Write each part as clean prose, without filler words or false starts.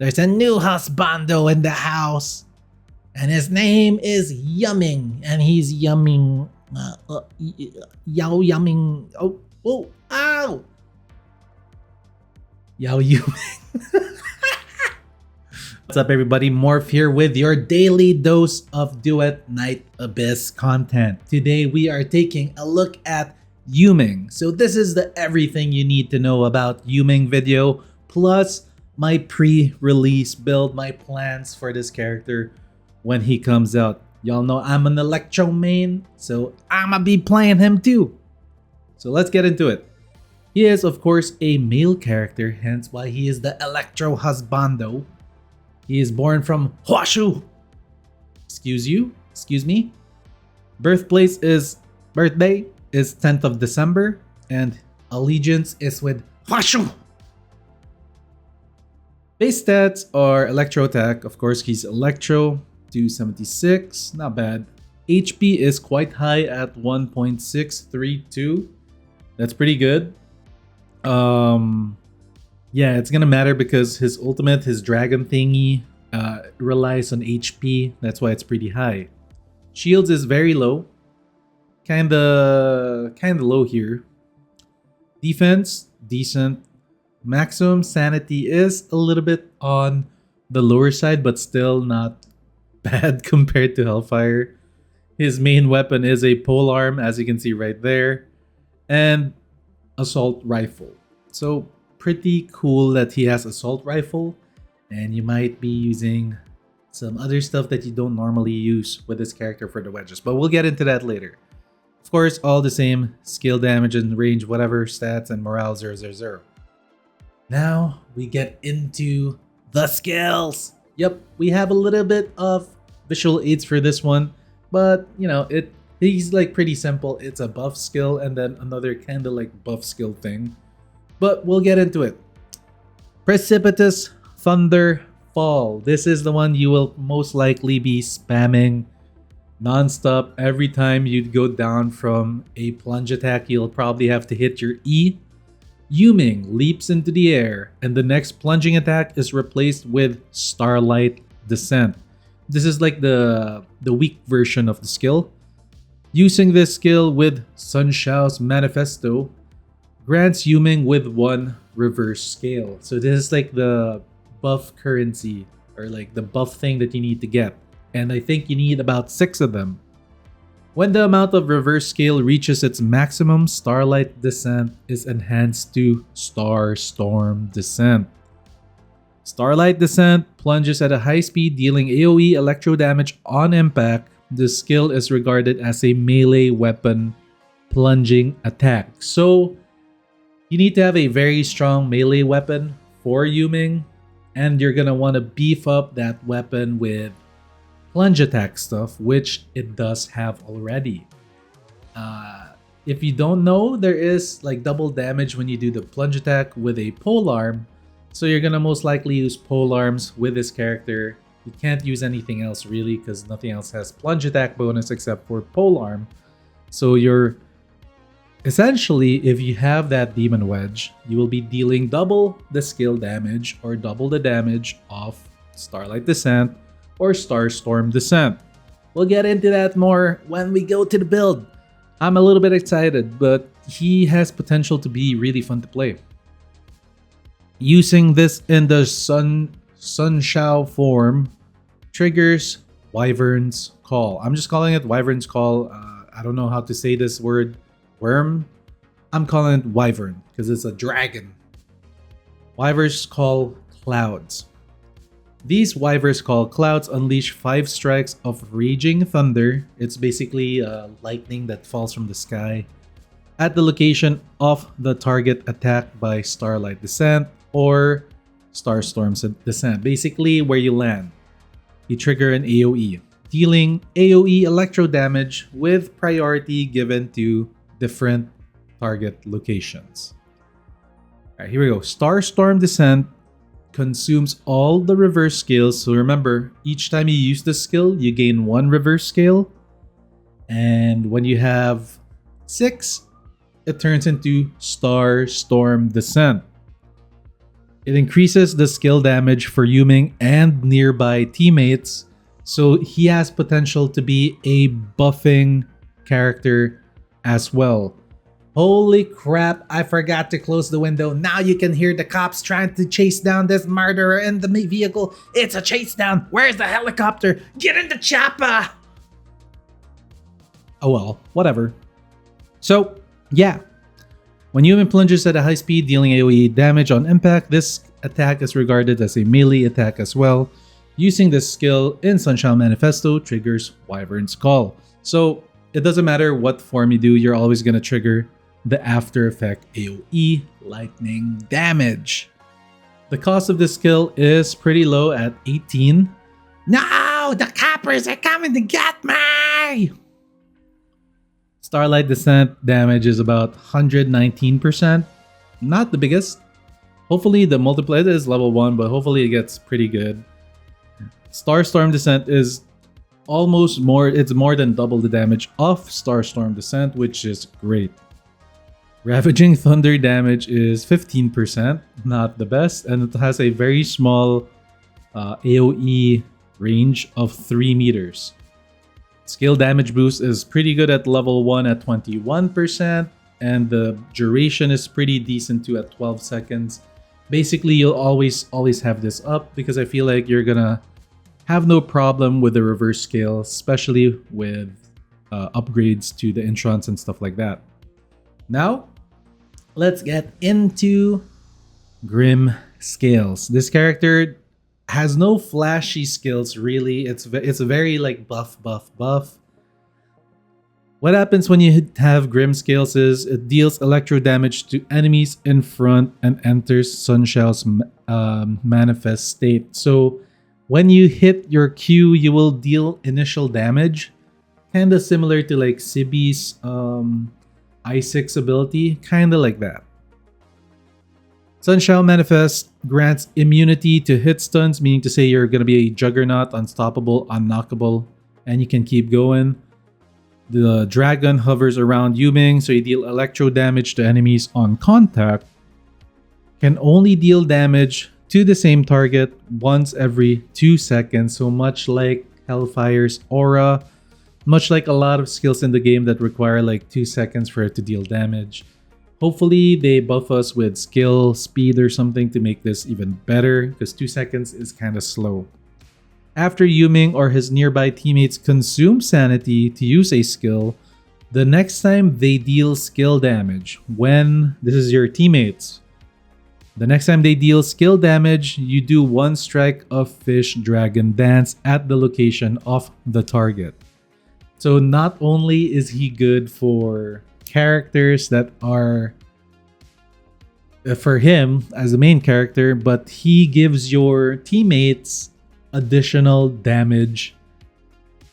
There's a new husbando in the house. And his name is Yumming. And he's yumming. Yao yumming. Oh, ow. Yao yumming. What's up, everybody? Morph here with your daily dose of Duet Night Abyss content. Today we are taking a look at Yumming. So this is the everything you need to know about Yumming video, plus my pre-release build, my plans for this character when he comes out. Y'all know I'm an Electro main, so I'ma be playing him too. So let's get into it. He is, of course, a male character, hence why he is the Electro husbando. He is born from Huashu. Excuse me. Birthday is 10th of December, and allegiance is with Huashu. Base stats are Electro attack. Of course, he's Electro, 276, not bad. HP is quite high at 1.632. That's pretty good. Yeah, it's gonna matter because his ultimate, his dragon thingy, relies on HP. That's why it's pretty high. Shields is very low. Kinda low here. Defense, decent. Maximum sanity is a little bit on the lower side, but still not bad compared to Hellfire. His main weapon is a polearm, as you can see right there, and assault rifle. So pretty cool that he has assault rifle, and you might be using some other stuff that you don't normally use with this character for the wedges, but we'll get into that later. Of course, all the same skill, damage, and range, whatever, stats, and morale 000. Now we get into the skills. Yep, we have a little bit of visual aids for this one, but you know, he's like pretty simple. It's a buff skill and then another kind of like buff skill thing. But we'll get into it. Precipitous Thunder Fall. This is the one you will most likely be spamming non-stop. Every time you go down from a plunge attack, you'll probably have to hit your E. Yumming leaps into the air, and the next plunging attack is replaced with Starlight Descent. This is like the weak version of the skill. Using this skill with Sun Shao's Manifesto grants Yumming with 1 reverse scale. So this is like the buff currency, or like the buff thing that you need to get. And I think you need about 6 of them. When the amount of reverse scale reaches its maximum, Starlight Descent is enhanced to Star Storm Descent. Starlight Descent plunges at a high speed, dealing AoE electro damage on impact. This skill is regarded as a melee weapon plunging attack. So you need to have a very strong melee weapon for Yumming, and you're gonna want to beef up that weapon with plunge attack stuff, which it does have already. If you don't know, there is like double damage when you do the plunge attack with a polearm, so you're gonna most likely use polearms with this character. You can't use anything else really because nothing else has plunge attack bonus except for polearm. So you're essentially, if you have that demon wedge, you will be dealing double the skill damage or double the damage of Starlight Descent or Starstorm Descent. We'll get into that more when we go to the build. I'm a little bit excited, but he has potential to be really fun to play. Using this in the Sun Shao form triggers Wyvern's Call. I'm just calling it Wyvern's Call. I don't know how to say this word. Worm? I'm calling it Wyvern because it's a dragon. Wyvern's Call Clouds. These Wyvern's Call Clouds unleash 5 strikes of Raging Thunder. It's basically lightning that falls from the sky at the location of the target attacked by Starlight Descent or Starstorm Descent. Basically where you land. You trigger an AoE, dealing AoE electro damage with priority given to different target locations. Alright, here we go. Starstorm Descent consumes all the reverse scales. So remember, each time you use this skill, you gain 1 reverse scale. And when you have 6, it turns into Starstorm Descent. It increases the skill damage for Yuming and nearby teammates, so he has potential to be a buffing character as well. Holy crap, I forgot to close the window. Now you can hear the cops trying to chase down this murderer in the vehicle. It's a chase down. Where's the helicopter? Get in the chopper! Oh well, whatever. So, yeah. When Yumin plunges at a high speed, dealing AoE damage on impact, this attack is regarded as a melee attack as well. Using this skill in Sunshine Manifesto triggers Wyvern's Call. So, it doesn't matter what form you do, you're always going to trigger the after effect AoE lightning damage. The cost of this skill is pretty low at 18. No! The coppers are coming to get me! Starlight Descent damage is about 119%. Not the biggest. Hopefully the multiplier is level 1, but hopefully it gets pretty good. Starstorm Descent is almost more, it's more than double the damage of Starstorm Descent, which is great. Ravaging Thunder damage is 15%, not the best, and it has a very small AoE range of 3 meters. Skill damage boost is pretty good at level 1 at 21%, and the duration is pretty decent too at 12 seconds. Basically, you'll always have this up because I feel like you're gonna have no problem with the reverse scale, especially with upgrades to the Introns and stuff like that. Now, let's get into Grim Scales. This character has no flashy skills really. It's very like buff. What happens when you have Grim Scales is it deals electro damage to enemies in front and enters Sunshell's manifest state. So when you hit your Q, you will deal initial damage, kind of similar to like Sibi's I6 ability, kind of like that. Sunshell Manifest grants immunity to hit stuns, meaning to say you're going to be a juggernaut, unstoppable, unknockable, and you can keep going. The dragon hovers around Yuming, so you deal electro damage to enemies on contact. Can only deal damage to the same target once every 2 seconds, so much like Hellfire's Aura, much like a lot of skills in the game that require like 2 seconds for it to deal damage. Hopefully they buff us with skill, speed or something to make this even better, because 2 seconds is kind of slow. After Yuming or his nearby teammates consume sanity to use a skill, the next time they deal skill damage, when this is your teammates, the next time they deal skill damage, you do 1 strike of Fish Dragon Dance at the location of the target. So not only is he good for characters that are for him as the main character, but he gives your teammates additional damage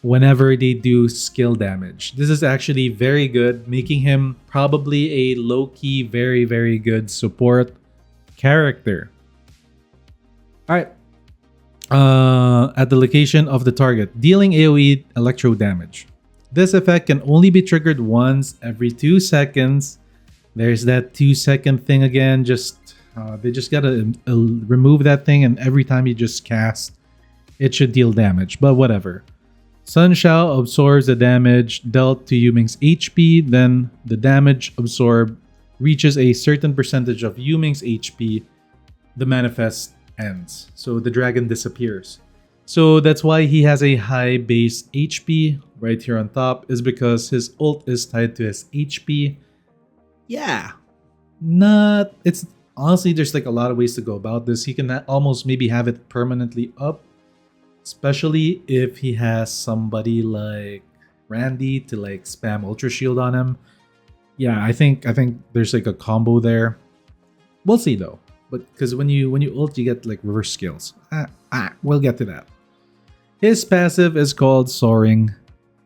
whenever they do skill damage. This is actually very good, making him probably a low-key, very good support character. Alright. At the location of the target, dealing AoE electro damage. This effect can only be triggered once every 2 seconds. There's that 2-second thing again. They just gotta remove that thing, and every time you just cast, it should deal damage, but whatever. Sunshell absorbs the damage dealt to Yuming's HP, then the damage absorbed reaches a certain percentage of Yuming's HP, the manifest ends. So the dragon disappears. So that's why he has a high base HP right here on top, is because his ult is tied to his HP. Yeah. It's honestly, there's like a lot of ways to go about this. He can almost maybe have it permanently up, especially if he has somebody like Randy to like spam Ultra Shield on him. Yeah, I think there's like a combo there. We'll see though. But because when you ult, you get like reverse skills. We'll get to that. His passive is called Soaring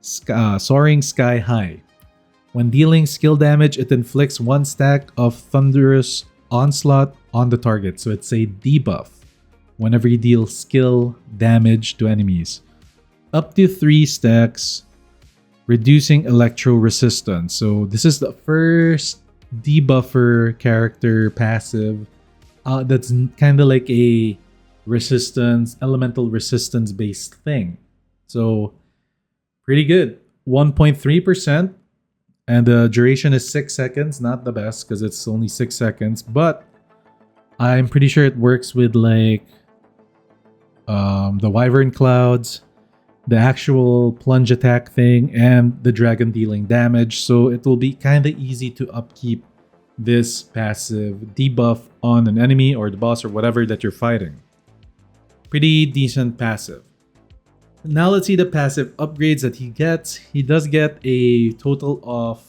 Sky High. When dealing skill damage, it inflicts 1 stack of Thunderous Onslaught on the target. So it's a debuff whenever you deal skill damage to enemies. Up to 3 stacks, reducing electro resistance. So this is the first debuffer character passive That's kind of like a resistance, elemental resistance based thing. So pretty good. 1.3%. And the duration is 6 seconds. Not the best because it's only 6 seconds. But I'm pretty sure it works with like the Wyvern Clouds, the actual plunge attack thing, and the dragon dealing damage. So it will be kind of easy to upkeep this passive debuff on an enemy or the boss or whatever that you're fighting. Pretty decent passive. Now let's see the passive upgrades that he gets. He does get a total of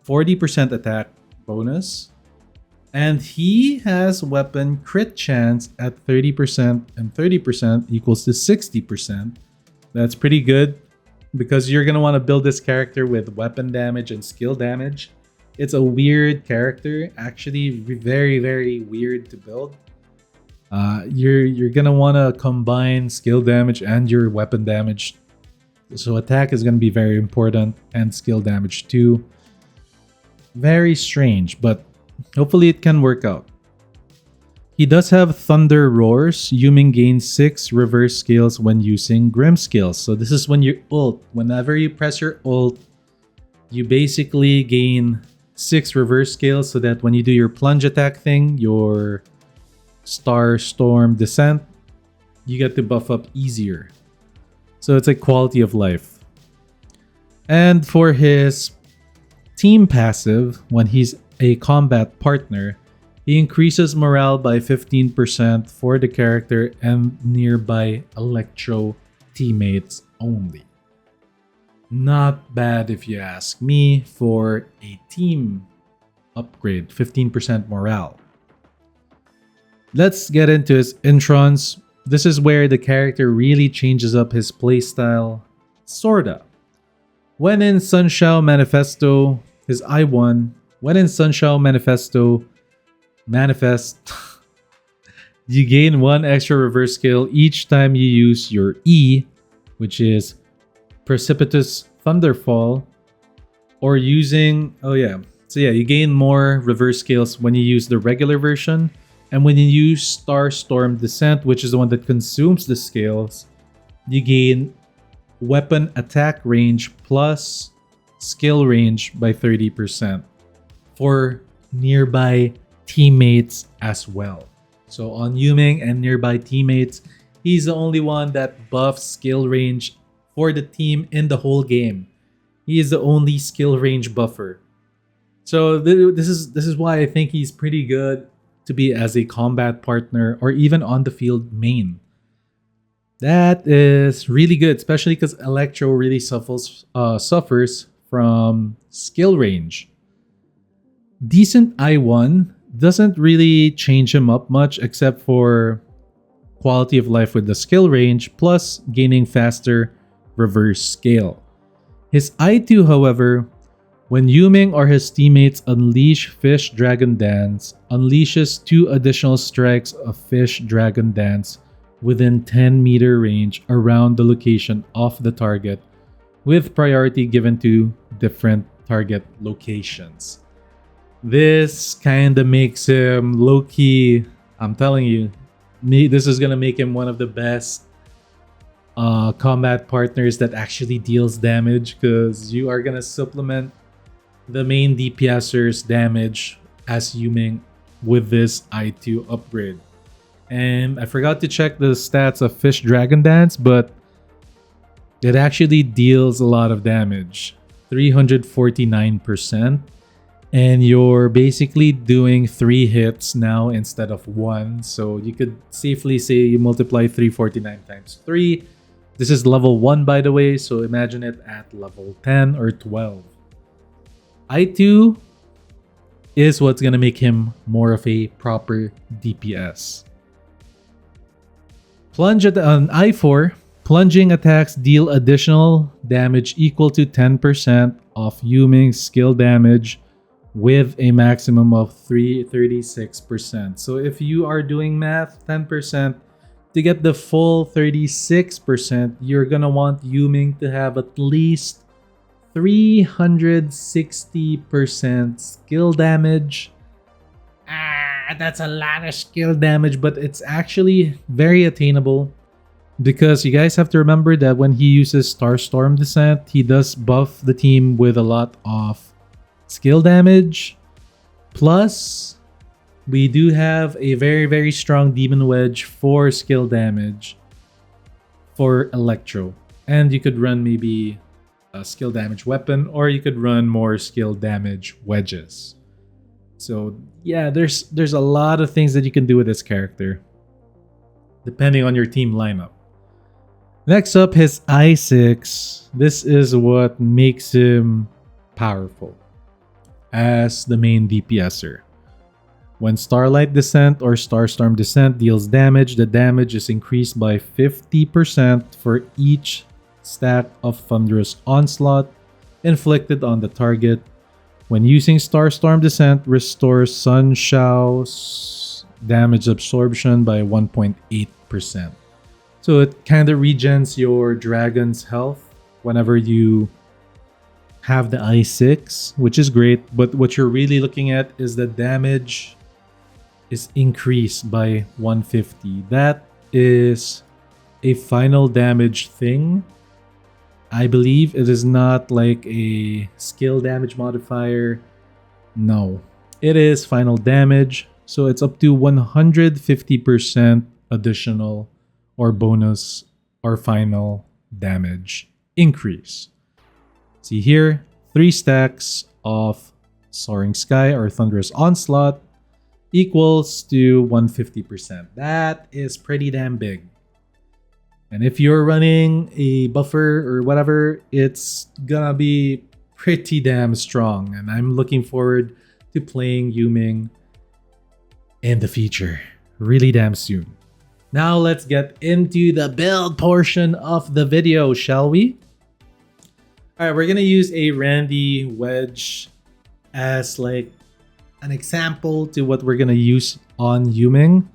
40% attack bonus. And he has weapon crit chance at 30% and 30% equals to 60%. That's pretty good because you're going to want to build this character with weapon damage and skill damage. It's a weird character, actually very, very weird to build. You're gonna want to combine skill damage and your weapon damage. So attack is gonna be very important and skill damage too. Very strange, but hopefully it can work out. He does have Thunder Roars. Yuming gains 6 reverse skills when using Grim skills. So this is when you ult. Whenever you press your ult, you basically gain 6 reverse skills so that when you do your plunge attack thing, your Star Storm Descent, you get to buff up easier. So it's a quality of life. And for his team passive, when he's a combat partner, he increases morale by 15% for the character and nearby Electro teammates only. Not bad if you ask me for a team upgrade, 15% morale. Let's get into his Introns. This is where the character really changes up his playstyle, sorta. When in Sunshao Manifesto, his I1, when in Sunshao Manifesto, Manifest, you gain 1 extra reverse skill each time you use your E, which is Precipitous Thunderfall, or using, you gain more reverse skills when you use the regular version. And when you use Star Storm Descent, which is the one that consumes the skills, you gain weapon attack range plus skill range by 30% for nearby teammates as well. So on Yuming and nearby teammates, he's the only one that buffs skill range for the team in the whole game. He is the only skill range buffer. So this is why I think he's pretty good to be as a combat partner or even on the field main. That is really good, especially because Electro really suffers from skill range. Decent I1 doesn't really change him up much except for quality of life with the skill range plus gaining faster reverse scale. His I2, however, when Yuming or his teammates unleash Fish Dragon Dance, unleashes 2 additional strikes of Fish Dragon Dance within 10-meter range around the location of the target, with priority given to different target locations. This kinda makes him low-key, I'm telling you, this is gonna make him one of the best combat partners that actually deals damage, because you are gonna supplement the main DPSer's damage as Yuming with this I2 upgrade. And I forgot to check the stats of Fish Dragon Dance, but it actually deals a lot of damage. 349%. And you're basically doing 3 hits now instead of 1. So you could safely say you multiply 349 times 3. This is level 1, by the way, so imagine it at level 10 or 12. I2 is what's going to make him more of a proper DPS. Plunge at I4, plunging attacks deal additional damage equal to 10% of Yuming's skill damage with a maximum of 36%. So if you are doing math, 10%, to get the full 36%, you're going to want Yuming to have at least 360% skill damage. that's a lot of skill damage, but it's actually very attainable because you guys have to remember that when he uses Starstorm Descent, he does buff the team with a lot of skill damage. Plus, we do have a very strong Demon Wedge for skill damage for Electro. And you could run maybe a skill damage weapon, or you could run more skill damage wedges. So yeah, there's a lot of things that you can do with this character, depending on your team lineup. Next up, his I6. This is what makes him powerful as the main DPSer. When Starlight Descent or Starstorm Descent deals damage, the damage is increased by 50% for each stack of Thunderous Onslaught inflicted on the target. When using Starstorm Descent, restores Sun Shao's damage absorption by 1.8%. So it kind of regens your dragon's health whenever you have the I6, which is great. But what you're really looking at is the damage is increased by 150. That is a final damage thing. I believe it is not like a skill damage modifier. No, it is final damage. So it's up to 150% additional or bonus or final damage increase. See here, 3 stacks of Soaring Sky or Thunderous Onslaught equals to 150%. That is pretty damn big. And if you're running a buffer or whatever, it's gonna be pretty damn strong. And I'm looking forward to playing Yuming in the future really damn soon. Now let's get into the build portion of the video, shall we? Alright, we're gonna use a Randy Wedge as like an example to what we're gonna use on Yuming.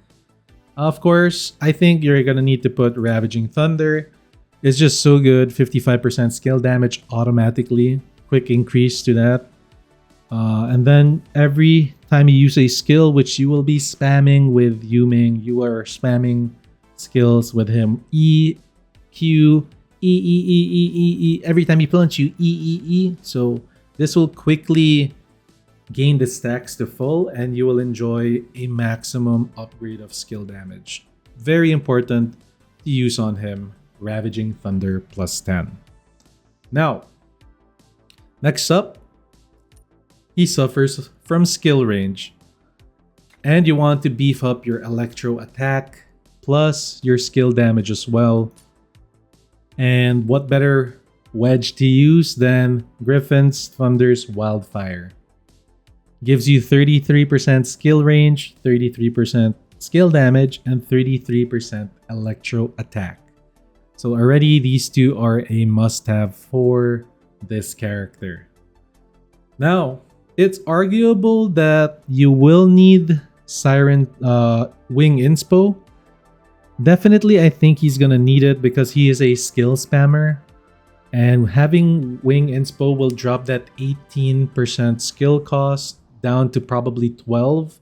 Of course, I think you're gonna need to put Ravaging Thunder. It's just so good, 55% skill damage automatically, quick increase to that. And then every time you use a skill, which you will be spamming with Yuming, you are spamming skills with him. E, Q, E. Every time you punch, you E. So this will quickly gain the stacks to full and you will enjoy a maximum upgrade of skill damage. Very important to use on him. Ravaging Thunder plus 10. Now, next up, he suffers from skill range. And you want to beef up your Electro attack plus your skill damage as well. And what better wedge to use than Griffin's Thunder's Wildfire? Gives you 33% skill range, 33% skill damage, and 33% Electro attack. So already these two are a must-have for this character. Now, it's arguable that you will need Siren Wing Inspo. Definitely, I think he's gonna need it because he is a skill spammer. And having Wing Inspo will drop that 18% skill cost down to probably 12,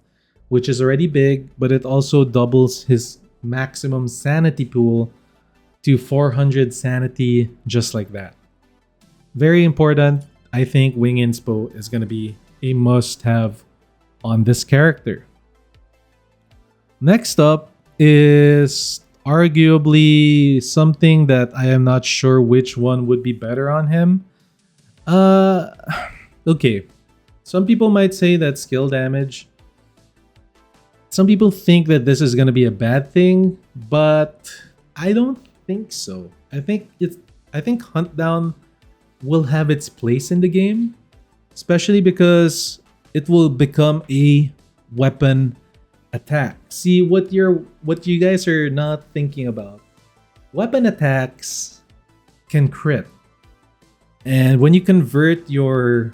which is already big, but it also doubles his maximum sanity pool to 400 sanity just like that. Very important. I think Wing Inspo is going to be a must-have on this character. Next up is arguably something that I am not sure which one would be better on him. Okay. Some people might say that skill damage. Some people think that this is going to be a bad thing, but I don't think so. I think Hunt Down will have its place in the game, especially because it will become a weapon attack. See what you guys are not thinking about. Weapon attacks can crit. And when you convert your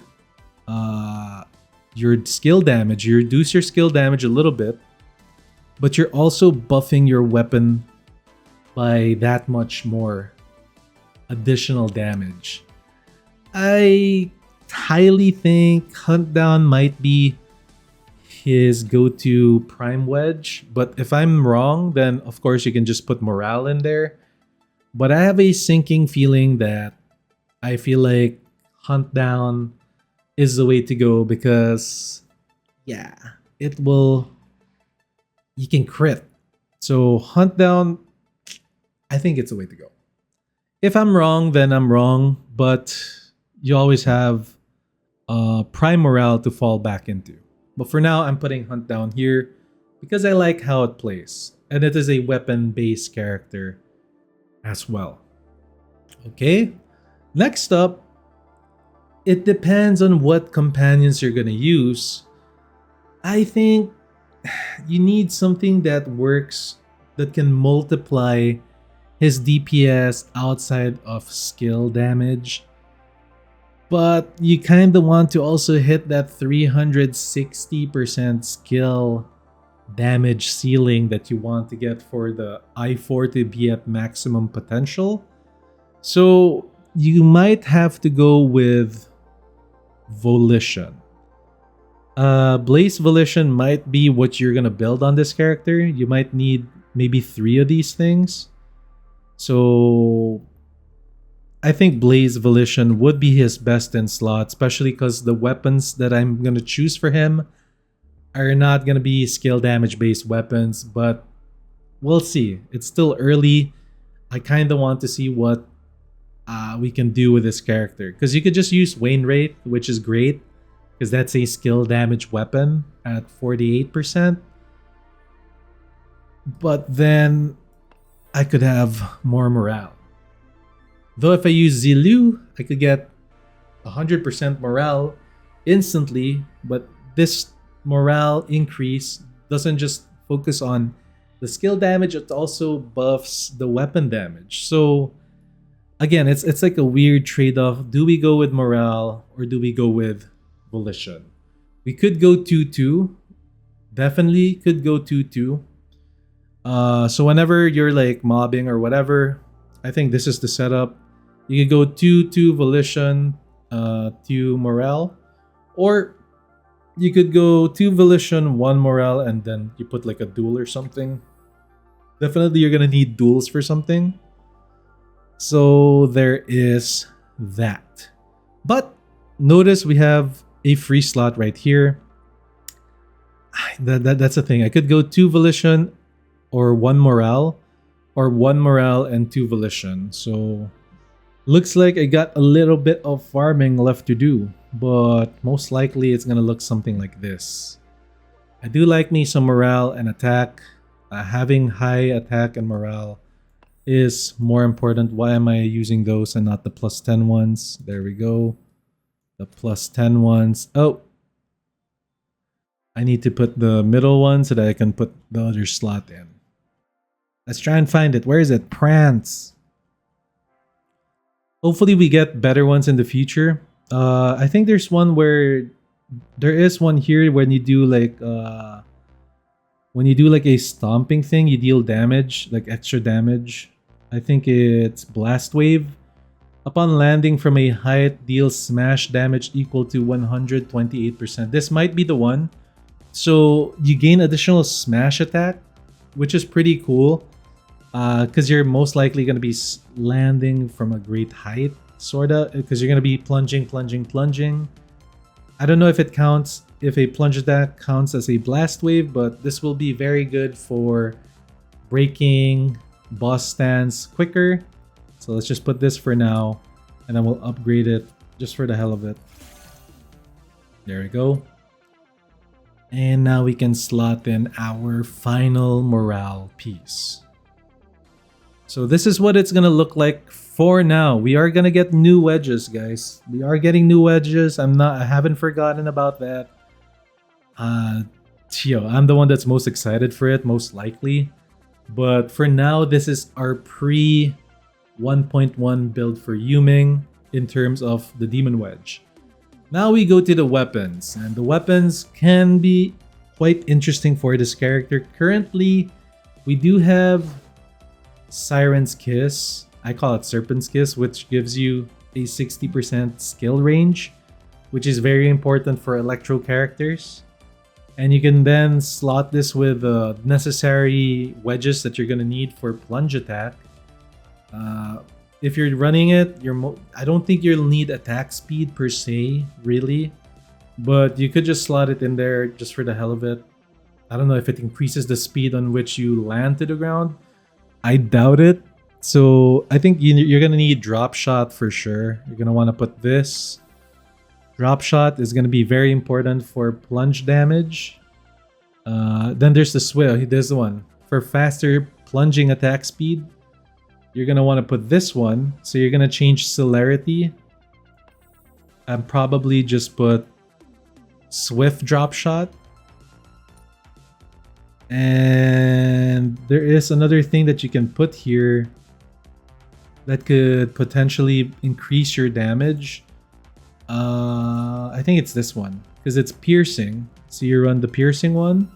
skill damage, you reduce your skill damage a little bit, but you're also buffing your weapon by that much more additional damage. I highly think Hunt Down might be his go-to prime wedge. But if I'm wrong, then of course you can just put morale in there. But I have a sinking feeling that I feel like hunt down is the way to go because yeah, it will you can crit. So hunt down, I think it's the way to go. If I'm wrong, then I'm wrong, but you always have prime morale to fall back into. But for now, I'm putting hunt down here because I like how it plays. And it is a weapon-based character as well. Okay, next up, it depends on what companions you're gonna use. I think you need something that works, that can multiply his DPS outside of skill damage. But you kind of want to also hit that 360% skill damage ceiling that you want to get for the I4 to be at maximum potential. So you might have to go with Volition. Blaze Volition might be what you're gonna build on this character. You might need maybe 3 of these things. So I think Blaze Volition would be his best in slot, especially because the weapons that I'm gonna choose for him are not gonna be skill damage based weapons, but we'll see. It's still early. I kind of want to see what we can do with this character, because you could just use Wainwright, which is great because that's a skill damage weapon at 48%. But then I could have more morale. Though if I use Zilu, I could get 100% morale instantly, but this morale increase doesn't just focus on the skill damage, it also buffs the weapon damage. So again, it's like a weird trade-off. Do we go with morale or do we go with Volition? We could go 2-2. Definitely could go 2-2. So whenever you're like mobbing or whatever, I think this is the setup. You could go 2-2 Volition, 2 morale, or you could go 2 Volition, 1 morale, and then you put like a duel or something. Definitely you're gonna need duels for something. So there is that. But notice we have a free slot right here. That's the thing. I could go 2 Volition or 1 morale, or 1 morale and 2 Volition. So looks like I got a little bit of farming left to do, but most likely it's gonna look something like this. I do like me some morale and attack. Having high attack and morale is more important. Why am I using those and not the +10 ones? There we go. The +10 ones. Oh, I need to put the middle one so that I can put the other slot in. Let's try and find it. Where is it? Prance. Hopefully we get better ones in the future. I think there's one where there is one here when you do like a stomping thing, you deal damage, like extra damage. I think it's Blast Wave. Upon landing from a height, deals smash damage equal to 128%. This might be the one. So you gain additional smash attack, which is pretty cool. Because you're most likely going to be landing from a great height, sorta. Because you're going to be plunging. I don't know if it counts, if a plunge attack counts as a blast wave, but this will be very good for breaking boss stands quicker. So let's just put this for now, and then we'll upgrade it just for the hell of it. There we go. And now we can slot in our final morale piece. So this is what it's gonna look like for now. We are gonna get new wedges, guys. We are getting new wedges. I haven't forgotten about that. I'm the one that's most excited for it, most likely. But for now, this is our pre 1.1 build for Yuming in terms of the Demon Wedge. Now we go to the weapons, and the weapons can be quite interesting for this character. Currently, we do have Siren's Kiss. I call it Serpent's Kiss, which gives you a 60% skill range, which is very important for Electro characters. And you can then slot this with the necessary wedges that you're gonna need for plunge attack. If you're running it, I don't think you'll need attack speed per se, really. But you could just slot it in there just for the hell of it. I don't know if it increases the speed on which you land to the ground. I doubt it. So I think you're gonna need drop shot for sure. You're gonna want to put this. Drop shot is gonna be very important for plunge damage. Then there's the swivel. There's the one for faster plunging attack speed. You're gonna want to put this one. So you're gonna change celerity. And probably just put swift drop shot. And there is another thing that you can put here that could potentially increase your damage. I think it's this one because it's piercing. So you run the piercing one,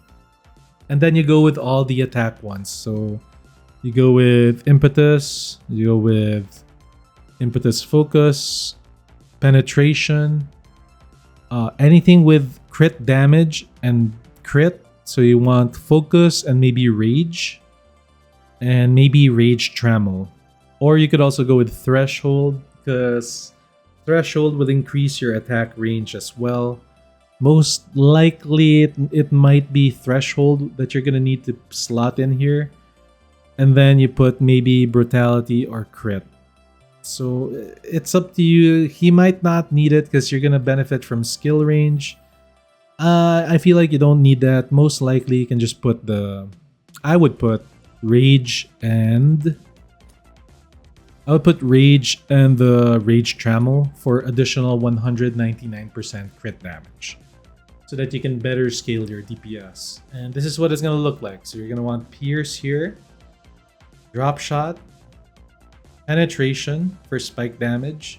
and then you go with all the attack ones. So you go with impetus, you go with impetus focus, penetration, anything with crit damage and crit. So you want focus and maybe rage, and maybe rage trammel. Or you could also go with threshold, because threshold will increase your attack range as well. Most likely it might be threshold that you're gonna need to slot in here. And then you put maybe brutality or crit. So it's up to you. He might not need it because you're gonna benefit from skill range. I feel like you don't need that. Most likely you can just put I would put rage and the rage trammel for additional 199% crit damage, so that you can better scale your DPS. And this is what it's gonna look like. So you're gonna want pierce here, drop shot, penetration for spike damage,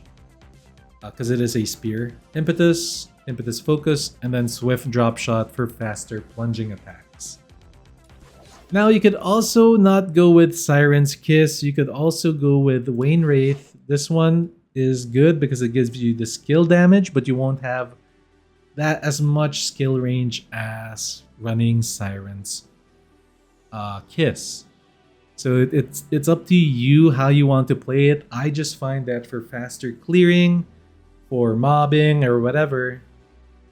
because it is a spear, impetus focus, and then swift drop shot for faster plunging attacks. Now you could also not go with Siren's Kiss. You could also go with Wayne Wraith. This one is good because it gives you the skill damage, but you won't have that as much skill range as running Siren's Kiss. So it's up to you how you want to play it. I just find that for faster clearing, for mobbing or whatever,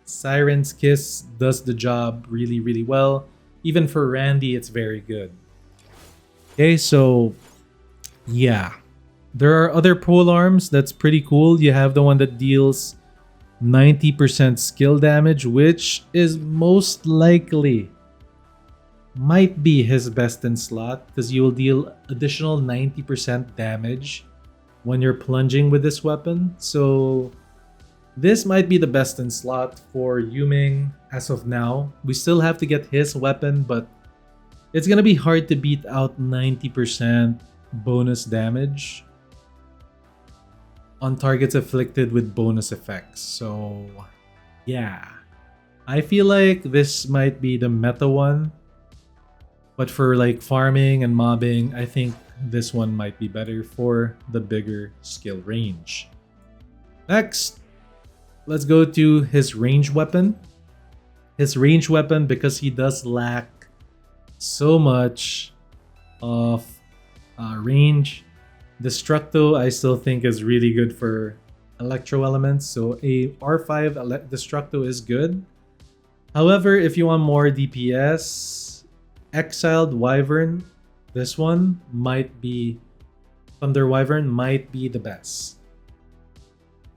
Siren's Kiss does the job really, really well. Even for Randy, it's very good. Okay, so yeah. There are other pole arms that's pretty cool. You have the one that deals 90% skill damage, which is most likely might be his best in slot, because you will deal additional 90% damage when you're plunging with this weapon. So this might be the best in slot for Yuming as of now. We still have to get his weapon, but it's gonna be hard to beat out 90% bonus damage on targets afflicted with bonus effects. So yeah, I feel like this might be the meta one, but for like farming and mobbing, I think this one might be better for the bigger skill range. Next, let's go to his range weapon. His range weapon, because he does lack so much of range. Destructo, I still think is really good for electro elements. So a R5 Destructo is good. However, if you want more DPS, Exiled Wyvern, this one might be, Thunder Wyvern might be the best.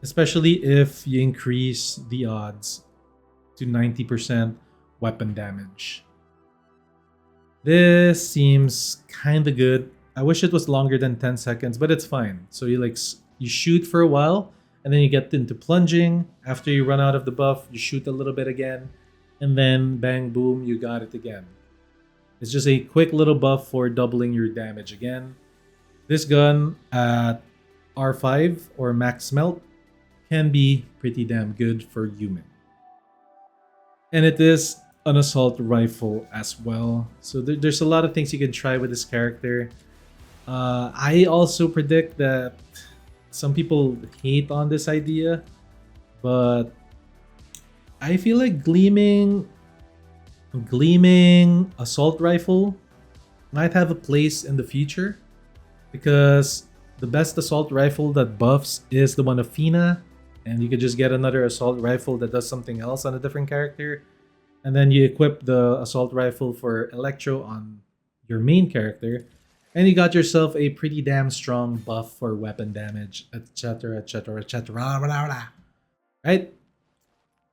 Especially if you increase the odds to 90% weapon damage. This seems kinda good. I wish it was longer than 10 seconds, but it's fine. So you shoot for a while, and then you get into plunging. After you run out of the buff, you shoot a little bit again, and then bang boom, you got it again. It's just a quick little buff for doubling your damage again. This gun at R5 or max melt can be pretty damn good for Yuming. And it is an assault rifle as well. So there's a lot of things you can try with this character. I also predict that some people hate on this idea, but I feel like Gleaming Gleaming assault rifle might have a place in the future because the best assault rifle that buffs is the one of Fina, and you could just get another assault rifle that does something else on a different character, and then you equip the assault rifle for Electro on your main character, and you got yourself a pretty damn strong buff for weapon damage, etc., etc., etc. Right?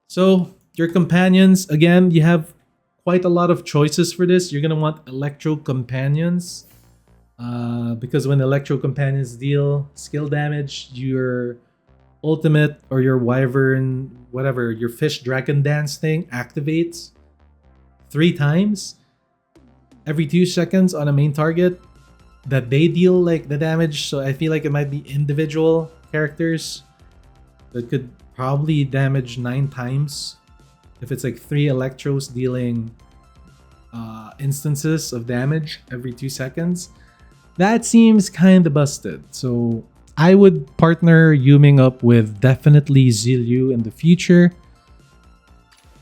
So your companions, again, you have quite a lot of choices for this. You're gonna want Electro companions. Because when Electro companions deal skill damage, your ultimate or your wyvern, whatever, your fish dragon dance thing activates 3 times every 2 seconds on a main target that they deal like the damage. So I feel like it might be individual characters that could probably damage 9 times if it's like 3 Electros dealing instances of damage every 2 seconds. That seems kind of busted. So I would partner Yuming up with definitely Zilyu in the future.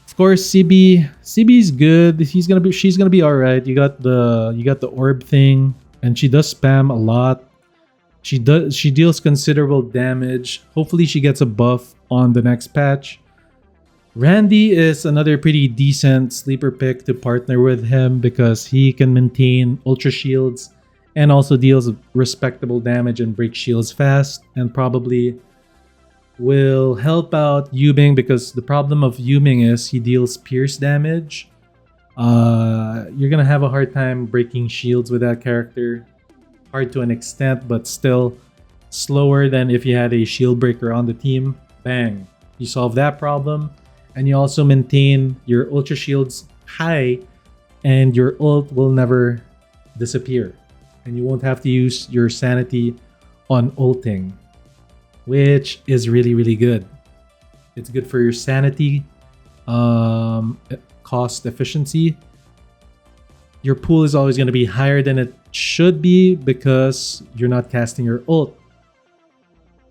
Of course, CB's good. She's gonna be all right. You got the orb thing, and she does spam a lot. She deals considerable damage. Hopefully, she gets a buff on the next patch. Randy is another pretty decent sleeper pick to partner with him because he can maintain ultra shields and also deals respectable damage and breaks shields fast, and probably will help out Yuming because the problem of Yuming is he deals pierce damage. You're gonna have a hard time breaking shields with that character. Hard to an extent, but still slower than if you had a shield breaker on the team. Bang. You solve that problem, and you also maintain your ultra shields high, and your ult will never disappear. And you won't have to use your sanity on ulting, which is really, really good. It's good for your sanity, cost efficiency. Your pool is always going to be higher than it should be because you're not casting your ult.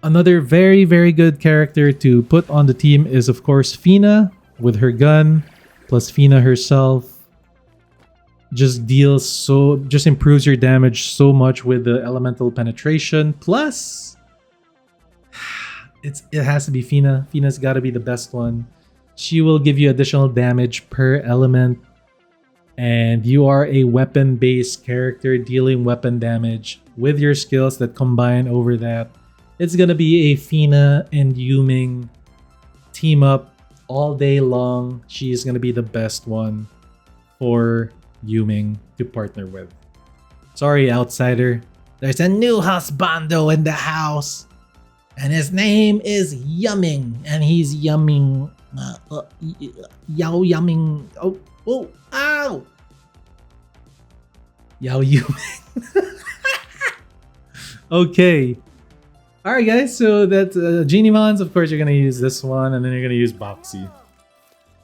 Another very, very good character to put on the team is, of course, Fina with her gun, plus Fina herself. Just improves your damage so much with the elemental penetration. Plus, it has to be Fina. Fina's got to be the best one. She will give you additional damage per element, and you are a weapon-based character dealing weapon damage with your skills that combine over that. It's gonna be a Fina and Yuming team up all day long. She is gonna be the best one for Yuming to partner with. Sorry, outsider. There's a new husbando in the house, and his name is Yumming, and he's yumming, yumming. Ow! Yao Yuming. Okay. Alright guys, so that's Genie Mons. Of course, you're gonna use this one, and then you're gonna use Boxy.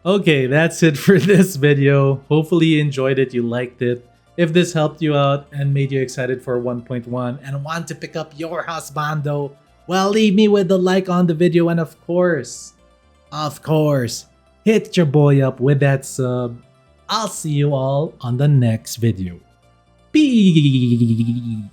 Okay, that's it for this video. Hopefully you enjoyed it, you liked it. If this helped you out and made you excited for 1.1 and want to pick up your husbando, well, leave me with a like on the video, and of course, hit your boy up with that sub. I'll see you all on the next video. Peace!